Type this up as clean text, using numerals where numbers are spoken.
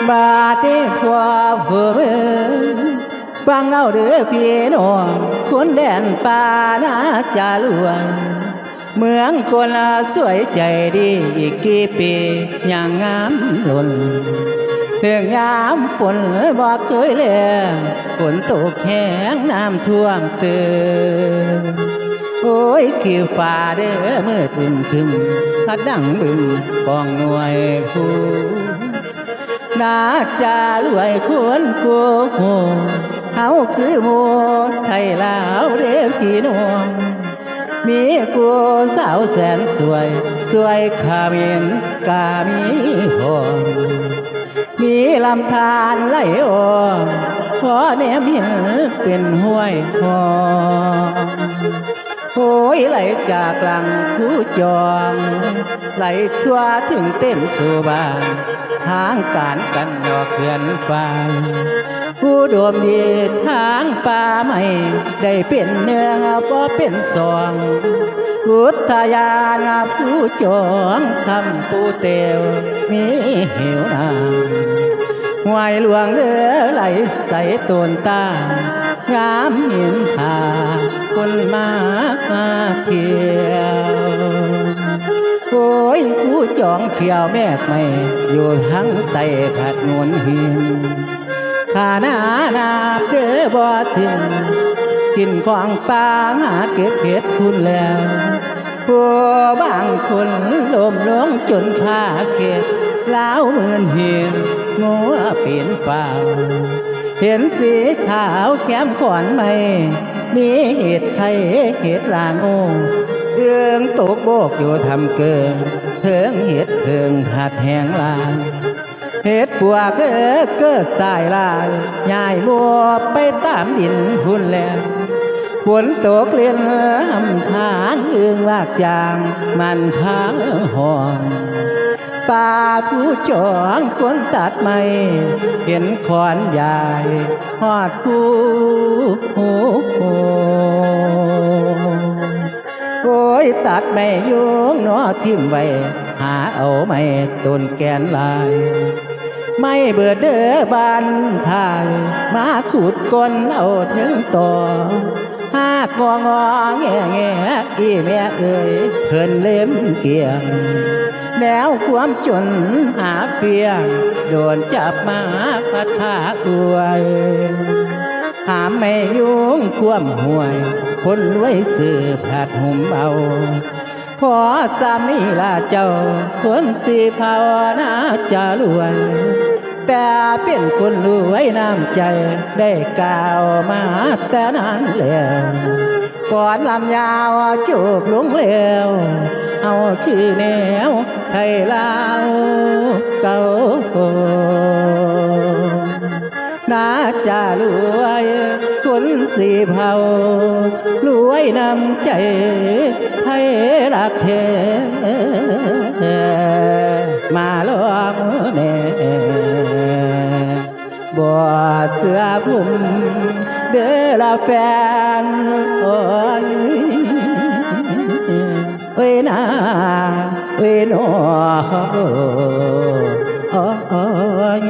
บาดที่ฟัวผู้เมืองฟังเอาเด้อพี่น้องคนแดนป่านาจาหลวงเมืองคนสวยใจดีอีกกี่ปีอย่างงามล้นถึงยามฝนบ่เคยแลงฝนตกแห้งน้ำท่วมเตือนโอ้ยขี้ฟ้าเด้อมืดทึมพัดดังบึมกองหน่วยผู้น่าจะรวยคนกูเฮาคือหมู่ไทยลาวเด้อพี่น้องมีผู้สาวแสนสวยสวยขามินกามีหอมมีลำธารไหลออกพอแนมเห็นเป็นห้วยหอมโอ้ยไหลจากหลังผู้จองไหลทั่วถึงเต็มสู่บ้านทางการกันดอกเขื่อนฟ้าผู้ดวมดีทางป่าไม่ได้เป็นเนื้อบ่เป็นสองพุทธญาณผู้จองทำผู้เตวมีหิวน้ำไหวหลวงเดือไหลใสต้นตางามหินผาคนมาเที่ยวโอ้ยผู้จองเขียวแม่ไม่อยู่ทั้งไตผัดนวลหินขาหน้านาเดือบ่สิ้นกินของป่าหาเก็บเห็ดคุณแล้วผู้บางคนล้มลงจนขาเข็ดล้าวเหมือนหินงัวปีนเปล่าเห็นสีขาวแก้มขอนไม่มีเห็ดไข่เห็ดลางูเอื้องตกโบกอยู่ทำเกินเถิงเห็ดเถิงหัดแหงลางเห็ดปวกเกิดสายลายย่ายบัวไปตามดินพุ่นแล้วฝนตกเลียนหำทางเอื้องลากยางมันค้างหอนป่าผู้จองคนตัดไม้เห็นขอนใหญ่หอดผู้โอ้ยตัดไม่ยุงเนาะทิ่มไว้หาเอาไม่ต้นแกนลายไม่เบื่อเด้อบานทายมาขุดก้นเอาถึงต่อหากงอแงแงอีแม่เอ่ยเพิ่นเล่มเกี่ยงแล้วความจนหาเพียงโดนจับมาพัดพาอวยหามไม่ยุงความห่วยคนไว้สืบหัดหุ่มเอาพอสามีลาเจ้าคนสิภาวนาจะรวยแต่เป็นคนรวยน้ำใจได้กล่าวมาแต่นั้นแล้วก่อนลำยาวจูบลงแล้วเอาชื่อแนวไทยลาวเก่าน่าจะรวยคนสีเผารวยน้ำใจไทยรักแท้มาลองแม่บ่เสื้อผมเด้อละแฟนโอ้ยเว้ยนาเว้ยนอโอ้ย